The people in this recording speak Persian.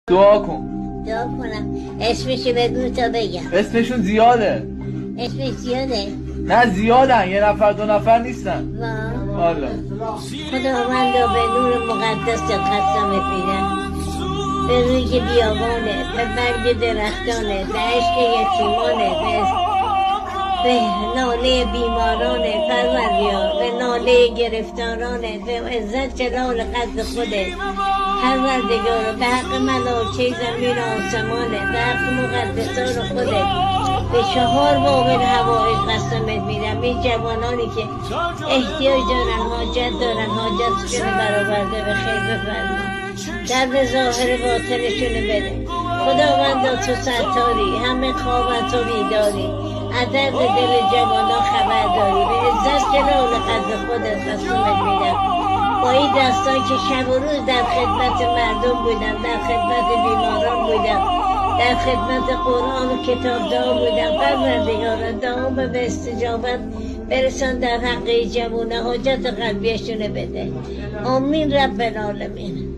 دعا کن. دعا کنم اسمشو بدون تا بگم. اسمشون زیاده. اسمش زیاده؟ نه زیادن، یه نفر دو نفر نیستن. حالا خداوندا به نور مقدس قسمت میدم، به روی بیابانه، به برگ درختانه، به عشق یتیمانه، به ناله بیمارانه پروردگار، به ناله گرفتارانه، به عزت جلال قدر خودت پروردگار، به حق ملائکه زمین و آسمانه، به حق مقدسان خودت، به 4 بابل هوایج قسمت میدم. این جوانانی که احتیاج دارن، حاجت دارن، حاجتشون برآورده به خیر بفرما، در ظاهر باطنشون بده. خداوندا تو ستاری، همه خواب تو بیداری، عدد دل جوانا خبر داری، به عزت جلال قدر خودت قسمت میدم. با این دستان که شب و روز در خدمت مردم بودم، در خدمت بیماران بودم، در خدمت قرآن و کتاب دعا بودم، پروردگار دعا به استجابت برسان در حق جوانه، حاجت قلبیشونه بده. آمین رب العالمین.